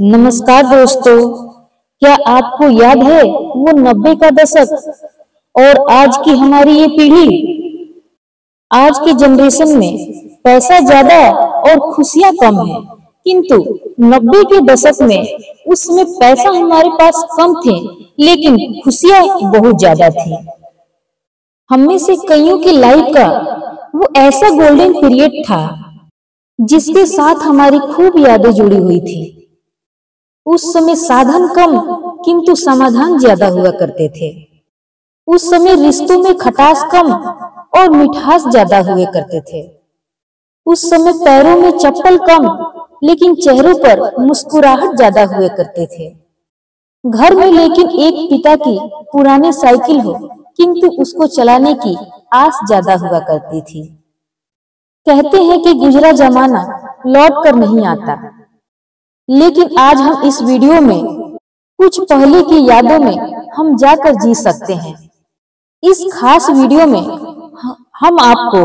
नमस्कार दोस्तों। क्या आपको याद है वो 90 का दशक और आज की हमारी ये पीढ़ी? आज की जनरेशन में पैसा ज्यादा और खुशियां कम है, किंतु 90 के दशक में उस समय पैसा हमारे पास कम थे लेकिन खुशियां बहुत ज्यादा थी। हम में से कईयों की लाइफ का वो ऐसा गोल्डन पीरियड था जिसके साथ हमारी खूब यादें जुड़ी हुई थी। उस समय साधन कम किंतु समाधान ज्यादा हुआ करते थे। उस समय रिश्तों में खटास कम और मिठास ज्यादा हुए करते थे। उस समय पैरों में चप्पल कम लेकिन चेहरों पर मुस्कुराहट ज्यादा हुए करते थे। घर में लेकिन एक पिता की पुरानी साइकिल हो किंतु उसको चलाने की आस ज्यादा हुआ करती थी। कहते हैं कि गुजरा जमाना लौट कर नहीं आता, लेकिन आज हम इस वीडियो में कुछ पहले की यादों में हम जाकर जी सकते हैं। इस खास वीडियो में हम आपको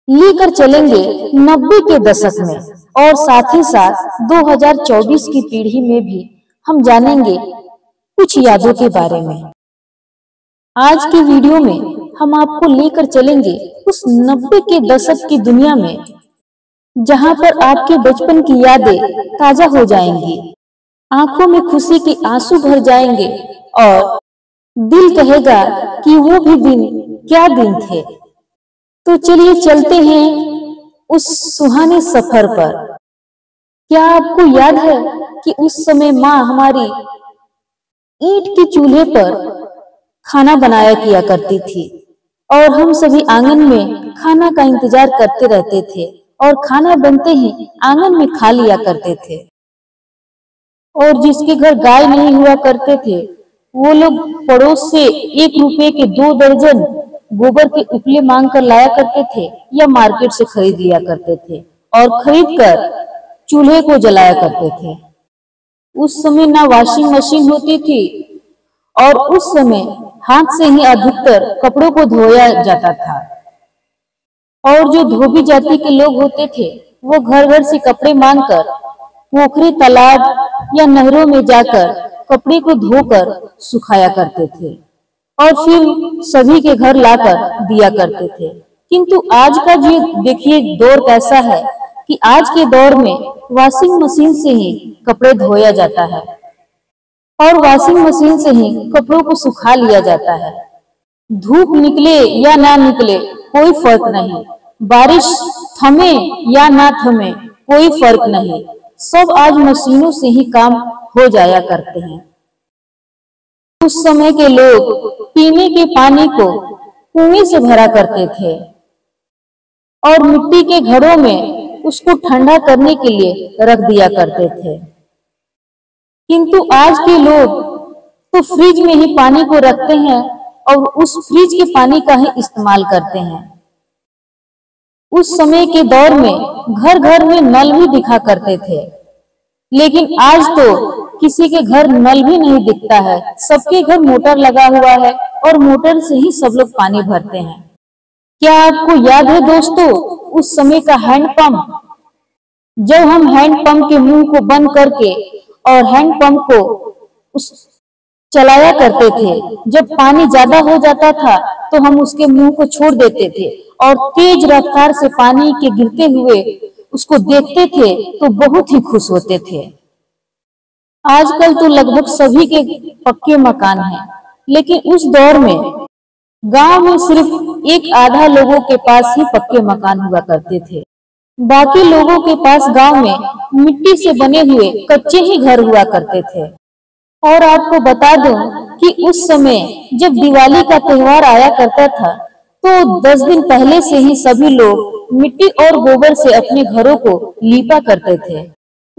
लेकर चलेंगे 90 के दशक में और साथ ही साथ 2024 की पीढ़ी में भी हम जानेंगे कुछ यादों के बारे में। आज की वीडियो में हम आपको लेकर चलेंगे उस 90 के दशक की दुनिया में जहां पर आपके बचपन की यादें ताजा हो जाएंगी, आंखों में खुशी के आंसू भर जाएंगे और दिल कहेगा कि वो भी दिन क्या दिन थे। तो चलिए चलते हैं उस सुहाने सफर पर। क्या आपको याद है कि उस समय माँ हमारी ईंट के चूल्हे पर खाना बनाया किया करती थी और हम सभी आंगन में खाना का इंतजार करते रहते थे और खाना बनते ही आंगन में खा लिया करते थे। और जिसके घर गाय नहीं हुआ करते थे वो लोग पड़ोस से 1 रुपए के 2 दर्जन गोबर के उपले मांग कर लाया करते थे या मार्केट से खरीद लिया करते थे और खरीद कर चूल्हे को जलाया करते थे। उस समय ना वॉशिंग मशीन होती थी और उस समय हाथ से ही अधिकतर कपड़ों को धोया जाता था और जो धोबी जाति के लोग होते थे वो घर घर से कपड़े मांगकर पोखरे, तालाब या नहरों में जाकर कपड़े को धोकर सुखाया करते थे और फिर सभी के घर लाकर दिया करते थे। किंतु आज का जो देखिए दौर कैसा है कि आज के दौर में वॉशिंग मशीन से ही कपड़े धोया जाता है और वॉशिंग मशीन से ही कपड़ों को सुखा लिया जाता है। धूप निकले या ना निकले कोई फर्क नहीं, बारिश थमे या ना थमे कोई फर्क नहीं, सब आज मशीनों से ही काम हो जाया करते हैं। उस समय के लोग पीने के पानी को कुएं से भरा करते थे और मिट्टी के घरों में उसको ठंडा करने के लिए रख दिया करते थे। किंतु आज के लोग तो फ्रिज में ही पानी को रखते हैं और उस फ्रिज के पानी का ही इस्तेमाल करते हैं। उस समय के दौर में घर घर में नल भी दिखा करते थे, लेकिन आज तो किसी के घर नल भी नहीं दिखता है। सबके घर मोटर लगा हुआ है और मोटर से ही सब लोग पानी भरते हैं। क्या आपको याद है दोस्तों उस समय का हैंडपंप? जब हम हैंडपंप के मुंह को बंद करके और हैंडपंप को उस चलाया करते थे, जब पानी ज्यादा हो जाता था तो हम उसके मुंह को छोड़ देते थे और तेज रफ्तार से पानी के गिरते हुए उसको देखते थे तो बहुत ही खुश होते थे। आजकल तो लगभग सभी के पक्के मकान हैं, लेकिन उस दौर में गांव में सिर्फ एक आधा लोगों के पास ही पक्के मकान हुआ करते थे। बाकी लोगों के पास गांव में मिट्टी से बने हुए कच्चे ही घर हुआ करते थे। और आपको बता दूं कि उस समय जब दिवाली का त्योहार आया करता था तो 10 दिन पहले से ही सभी लोग मिट्टी और गोबर से अपने घरों को लीपा करते थे।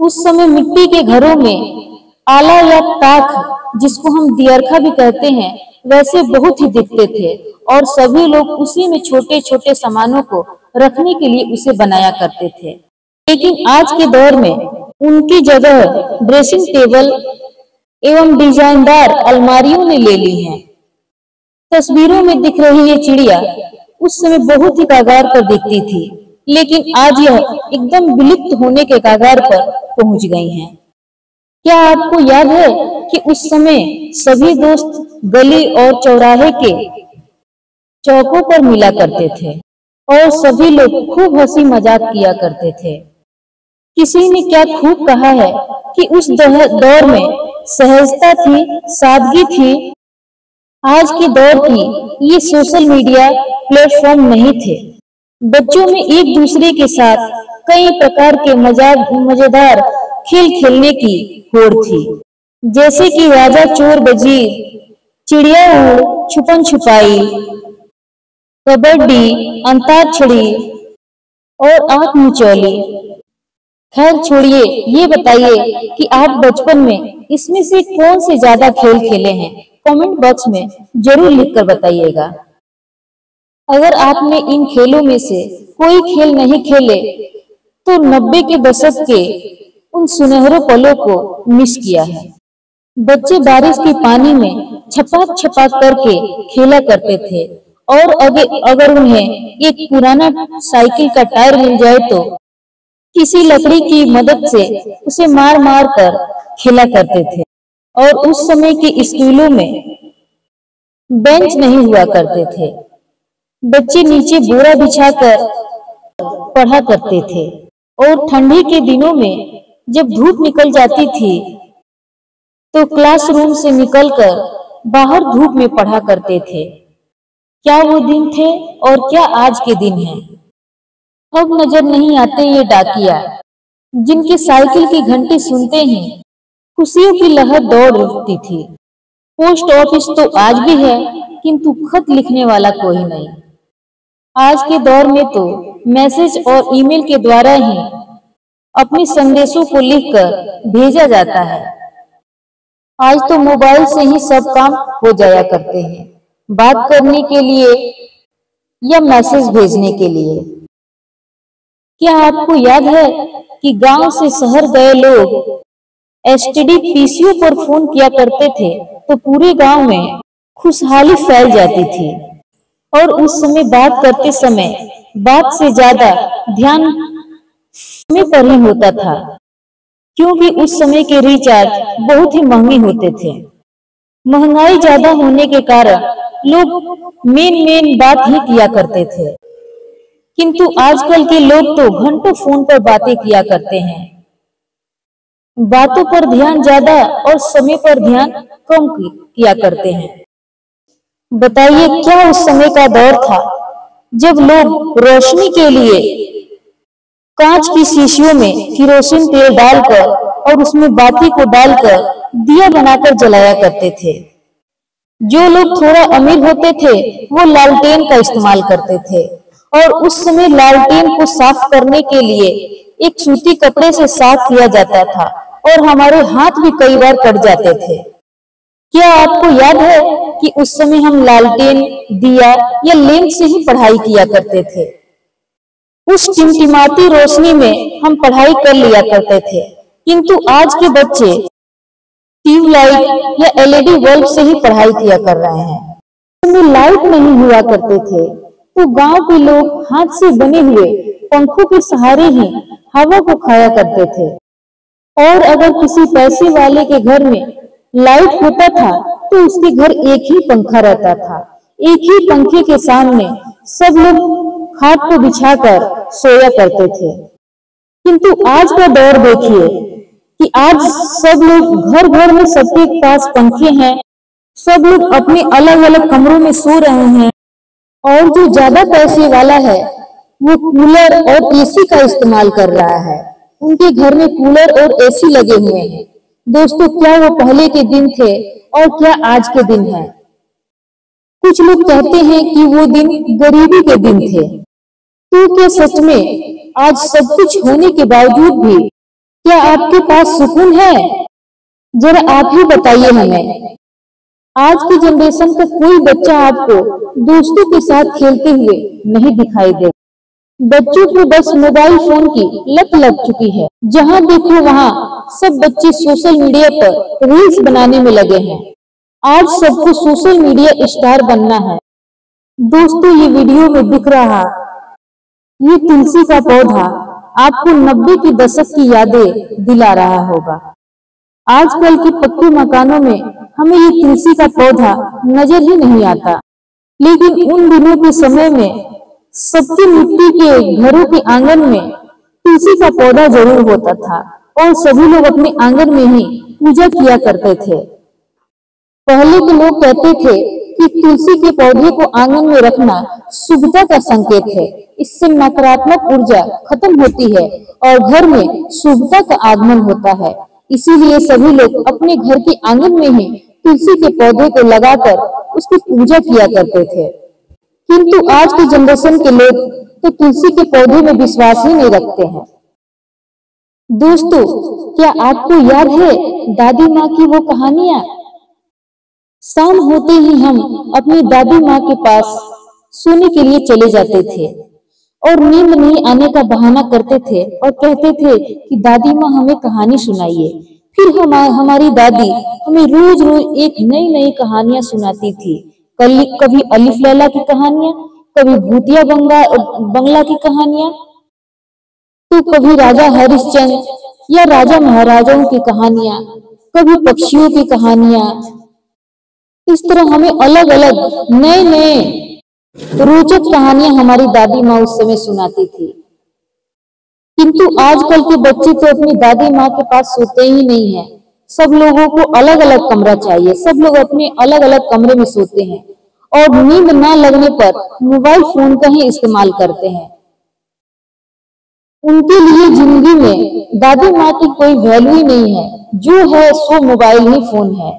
उस समय मिट्टी के घरों में आला या ताक, जिसको हम दियरखा भी कहते हैं, वैसे बहुत ही दिखते थे और सभी लोग उसी में छोटे छोटे सामानों को रखने के लिए उसे बनाया करते थे। लेकिन आज के दौर में उनकी जगह ड्रेसिंग टेबल एवं डिजाइनदार अलमारियों ने ले ली है। तस्वीरों में दिख रही ये चिड़िया उस समय बहुत ही कगार पर दिखती थी, लेकिन आज यह एकदम विलुप्त होने के कगार पर पहुंच गई हैं। क्या आपको याद है कि उस समय सभी दोस्त गली और चौराहे के चौकों पर मिला करते थे और सभी लोग खूब हंसी मजाक किया करते थे। किसी ने क्या खूब कहा है कि उस दौर में सहजता थी, सादगी थी। आज के दौर की ये सोशल मीडिया प्लेटफॉर्म नहीं थे। बच्चों में एक दूसरे के साथ कई प्रकार के मजेदार खेल खेलने की होड़ थी, जैसे कि राजा चोर वजीर, चिड़िया उड़, छुपन छुपाई, कबड्डी, अंताक्षरी और आंख मिचौली। खैर छोड़िए, ये बताइए कि आप बचपन में इसमें से कौन से ज्यादा खेल खेले हैं? कमेंट बॉक्स में जरूर लिखकर बताइएगा। अगर आपने इन खेलों में से कोई खेल नहीं खेले तो 90 के दशक के उन सुनहरे पलों को मिस किया है। बच्चे बारिश के पानी में छपाक छपाक करके खेला करते थे और अगर उन्हें एक पुराना साइकिल का टायर मिल जाए तो किसी लकड़ी की मदद से उसे मार मार कर खेला करते थे। और उस समय के स्कूलों में बेंच नहीं हुआ करते थे। बच्चे नीचे बोरा बिछाकर पढ़ा करते थे और ठंडी के दिनों में जब धूप निकल जाती थी तो क्लासरूम से निकलकर बाहर धूप में पढ़ा करते थे। क्या वो दिन थे और क्या आज के दिन हैं? अब नजर नहीं आते ये डाकिया जिनकी साइकिल की घंटी सुनते ही खुशियों की लहर दौड़ उठती थी। पोस्ट ऑफिस तो आज भी है, किंतु खत लिखने वाला कोई नहीं। आज के दौर में तो मैसेज और ईमेल के द्वारा ही अपने संदेशों को लिखकर भेजा जाता है। आज तो मोबाइल से ही सब काम हो जाया करते हैं, बात करने के लिए या मैसेज भेजने के लिए। क्या आपको याद है कि गांव से शहर गए लोग एसटीडी पीसीओ पर फोन किया करते थे तो पूरे गांव में खुशहाली फैल जाती थी और उस समय बात करते समय बात से ज्यादा ध्यान समय पर ही होता था, क्योंकि उस समय के रिचार्ज बहुत ही महंगे होते थे। महंगाई ज्यादा होने के कारण लोग मेन बात ही किया करते थे, किंतु आजकल के लोग तो घंटों फोन पर बातें किया करते हैं। बातों पर ध्यान ज्यादा और समय पर ध्यान कम किया करते हैं। बताइए, क्या उस समय का दौर था जब लोग रोशनी के लिए कांच की शीशियों में किरोसिन तेल डालकर और उसमें बाती को डालकर दिया बनाकर जलाया करते थे। जो लोग थोड़ा अमीर होते थे वो लालटेन का इस्तेमाल करते थे और उस समय लालटेन को साफ करने के लिए एक सूती कपड़े से साफ किया जाता था और हमारे हाथ भी कई बार कट जाते थे। क्या आपको याद है कि उस समय हम लालटेन, दिया या लैंप से ही पढ़ाई किया करते थे? उस टिमटिमाती रोशनी में हम पढ़ाई कर लिया करते थे, किंतु आज के बच्चे ट्यूबलाइट या एलईडी बल्ब से ही पढ़ाई किया कर रहे हैं। उसमें लाइट नहीं हुआ करते थे तो गांव के लोग हाथ से बने हुए पंखों के सहारे ही हवा को खाया करते थे। और अगर किसी पैसे वाले के घर में लाइट होता था तो उसके घर एक ही पंखा रहता था। एक ही पंखे के सामने सब लोग खाट को बिछाकर सोया करते थे। किंतु आज का दौर देखिए कि आज सब लोग घर घर में सबके पास पंखे हैं, सब लोग अपने अलग अलग कमरों में सो रहे हैं और जो ज्यादा पैसे वाला है वो कूलर और एसी का इस्तेमाल कर रहा है। उनके घर में कूलर और एसी लगे हुए हैं। दोस्तों, क्या वो पहले के दिन थे और क्या आज के दिन है? कुछ लोग कहते हैं कि वो दिन गरीबी के दिन थे, तो क्या सच में आज सब कुछ होने के बावजूद भी क्या आपके पास सुकून है? जरा आप ही बताइए हमें। आज की जनरेशन का कोई बच्चा आपको दोस्तों के साथ खेलते हुए नहीं दिखाई दे। बच्चों को बस मोबाइल फोन की लत लग चुकी है। जहां देखो वहां सब बच्चे सोशल मीडिया पर रील्स बनाने में लगे हैं। आज सबको सोशल मीडिया स्टार बनना है। दोस्तों, ये वीडियो में दिख रहा ये तुलसी का पौधा आपको 90 के दशक की यादें दिला रहा होगा। आजकल के पक्के मकानों में हमें ये तुलसी का पौधा नजर ही नहीं आता, लेकिन उन दिनों के समय में सबके मिट्टी के घरों के आंगन में तुलसी का पौधा जरूर होता था और सभी लोग अपने आंगन में ही पूजा किया करते थे। पहले के लोग कहते थे कि तुलसी के पौधे को आंगन में रखना शुभता का संकेत है। इससे नकारात्मक ऊर्जा खत्म होती है और घर में शुभता का आगमन होता है। इसीलिए सभी लोग अपने घर के आंगन में ही तुलसी के पौधे को लगाकर उसकी पूजा किया करते थे। किंतु आज की जनरेशन के लोग तो तुलसी के पौधे में विश्वास ही नहीं रखते हैं। दोस्तों, क्या आपको याद है दादी माँ की वो कहानियां? शाम होते ही हम अपनी दादी माँ के पास सोने के लिए चले जाते थे और नींद नहीं आने का बहाना करते थे और कहते थे कि दादी माँ हमें कहानी सुनाइए। फिर हमारी दादी हमें रोज रोज एक नई नई कहानियां सुनाती थी। कभी अलिफ लैला की कहानियां, कभी भूतिया बंगला की कहानियां, तो कभी राजा हरिश्चंद्र या राजा महाराजाओं की कहानियां, कभी पक्षियों की कहानियां। इस तरह हमें अलग अलग नए नए रोचक कहानियां हमारी दादी माँ उस समय सुनाती थी। किंतु आजकल के बच्चे तो अपनी दादी माँ के पास सोते ही नहीं है। सब लोगों को अलग अलग कमरा चाहिए, सब लोग अपने अलग अलग कमरे में सोते हैं और नींद ना लगने पर मोबाइल फोन का ही इस्तेमाल करते हैं। उनके लिए जिंदगी में दादी माँ की कोई वैल्यू ही नहीं है, जो है सो मोबाइल ही फोन है।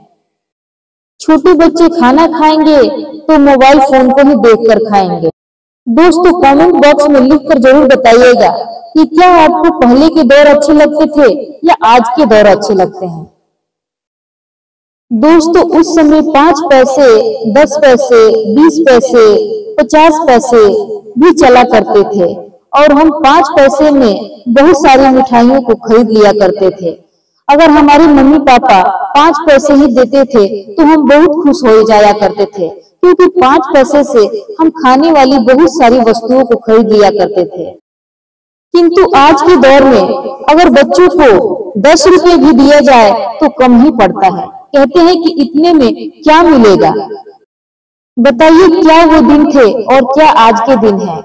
छोटे बच्चे खाना खाएंगे तो मोबाइल फोन को ही देखकर खाएंगे। दोस्तों, कमेंट बॉक्स में लिखकर जरूर बताइएगा कि क्या आपको पहले के दौर अच्छे लगते थे या आज के दौर अच्छे लगते हैं। दोस्तों, उस समय 5 पैसे, 10 पैसे, 20 पैसे, 50 पैसे भी चला करते थे और हम 5 पैसे में बहुत सारी मिठाइयों को खरीद लिया करते थे। अगर हमारे मम्मी पापा 5 पैसे ही देते थे तो हम बहुत खुश हो जाया करते थे, क्योंकि 5 पैसे से हम खाने वाली बहुत सारी वस्तुओं को खरीद लिया करते थे। किंतु आज के दौर में अगर बच्चों को 10 रुपए भी दिया जाए तो कम ही पड़ता है। कहते हैं कि इतने में क्या मिलेगा। बताइए, क्या वो दिन थे और क्या आज के दिन है।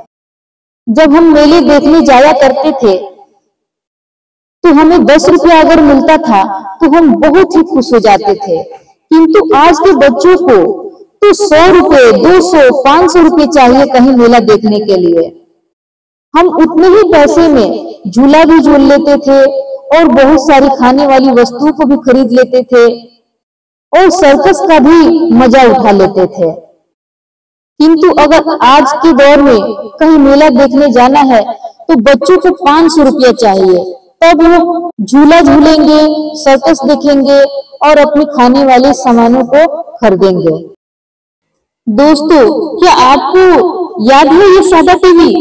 जब हम मेले देखने जाया करते थे तो हमें 10 रुपया अगर मिलता था तो हम बहुत ही खुश हो जाते थे। किंतु आज के बच्चों को तो 100 रुपए, 200, 500 रुपए चाहिए कहीं मेला देखने के लिए। हम उतने ही पैसे में झूला भी झूल लेते थे और बहुत सारी खाने वाली वस्तुओं को भी खरीद लेते थे और सर्कस का भी मजा उठा लेते थे। किंतु अगर आज के दौर में कहीं मेला देखने जाना है तो बच्चों को 500 रुपया चाहिए, तब वो झूला झूलेंगे, सर्कस देखेंगे और अपने खाने वाले सामानों को खरीदेंगे। दोस्तों, क्या आपको याद है ये सादा टीवी?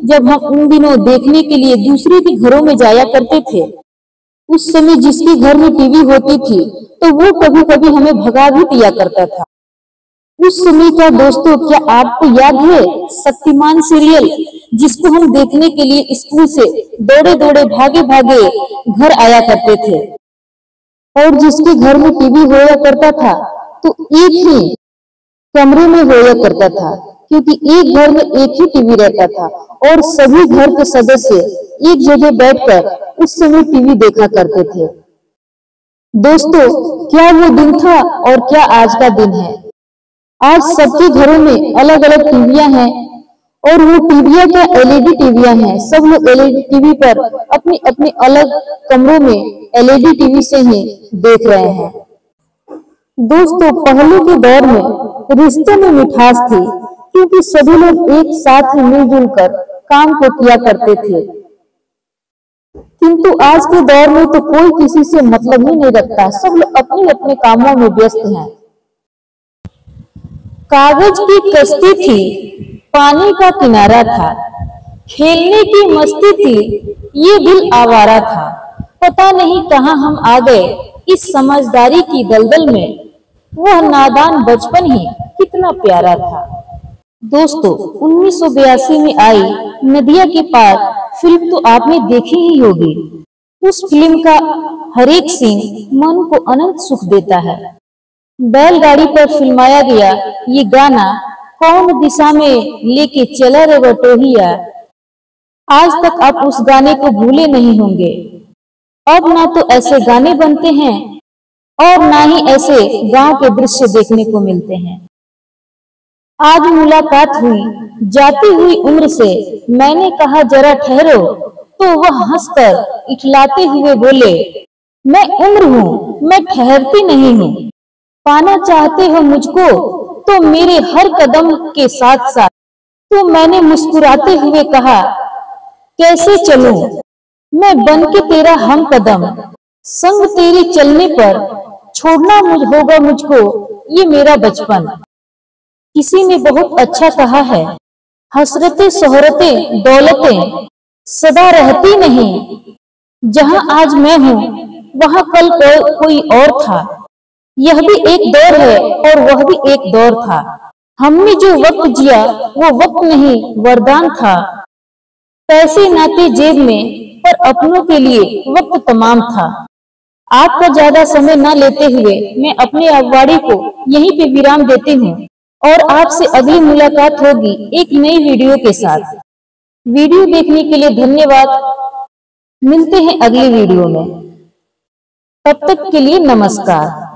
जब हम उन दिनों देखने के लिए दूसरे के घरों में जाया करते थे, उस समय जिसके घर में टीवी होती थी तो वो कभी कभी हमें भगा भी दिया करता था। उस समय का दोस्तों, क्या आपको याद है शक्तिमान सीरियल, जिसको हम देखने के लिए स्कूल से दौड़े दौड़े भागे भागे घर आया करते थे और जिसके घर में टीवी होया करता था तो एक ही कमरे में होया करता था, क्योंकि एक घर में एक ही टीवी रहता था और सभी घर के सदस्य एक जगह बैठकर उस समय टीवी देखा करते थे। दोस्तों, क्या वो दिन था और क्या आज का दिन है? आज सबके घरों में अलग अलग टीवियां हैं और वो टीवियां क्या एलईडी टीवियां हैं। सब लोग एलईडी टीवी पर अपने अपने अलग कमरों में एलईडी टीवी से ही देख रहे हैं। दोस्तों, पहले के दौर में रिश्तों में मिठास थी, क्योंकि सभी लोग एक साथ ही मिलजुल कर काम को किया करते थे। किंतु आज के दौर में तो कोई किसी से मतलब ही नहीं रखता, सब लोग अपने अपने कामों में व्यस्त हैं। कागज की कश्ती थी, पानी का किनारा था, खेलने की मस्ती थी, ये दिल आवारा था। पता नहीं कहां हम आ गए इस समझदारी की दलदल में, वह नादान बचपन ही कितना प्यारा था। दोस्तों, 1982 में आई नदिया के पार फिल्म तो आपने देखी ही होगी। उस फिल्म का हर एक सीन मन को अनंत सुख देता है। बैलगाड़ी पर फिल्माया गया ये गाना, कौन दिशा में लेके चला रे बटोहिया, आज तक आप उस गाने को भूले नहीं होंगे। अब ना तो ऐसे गाने बनते हैं और ना ही ऐसे गांव के दृश्य देखने को मिलते हैं। आज मुलाकात हुई जाती हुई उम्र से, मैंने कहा जरा ठहरो, तो वह हंसकर इठलाते हुए बोले, मैं उम्र हूँ, मैं ठहरती नहीं हूँ। पाना चाहते हो मुझको तो मेरे हर कदम के साथ साथ। तो मैंने मुस्कुराते हुए कहा, कैसे चलूं मैं बन के तेरा हम कदम, संग तेरे चलने पर छोड़ना होगा मुझको ये मेरा बचपन। किसी ने बहुत अच्छा कहा है, हसरतें शोहरतें दौलतें सदा रहती नहीं, जहां आज मैं हूँ वहां कल कोई और था। यह भी एक दौर है और वह भी एक दौर था। हमने जो वक्त जिया वो वक्त नहीं वरदान था। पैसे नाते जेब में पर अपनों के लिए वक्त तमाम था। आपका ज्यादा समय न लेते हुए मैं अपने वाणी को यहीं पे विराम देती हूँ और आपसे अगली मुलाकात होगी एक नई वीडियो के साथ। वीडियो देखने के लिए धन्यवाद। मिलते हैं अगली वीडियो में। तब तक के लिए नमस्कार।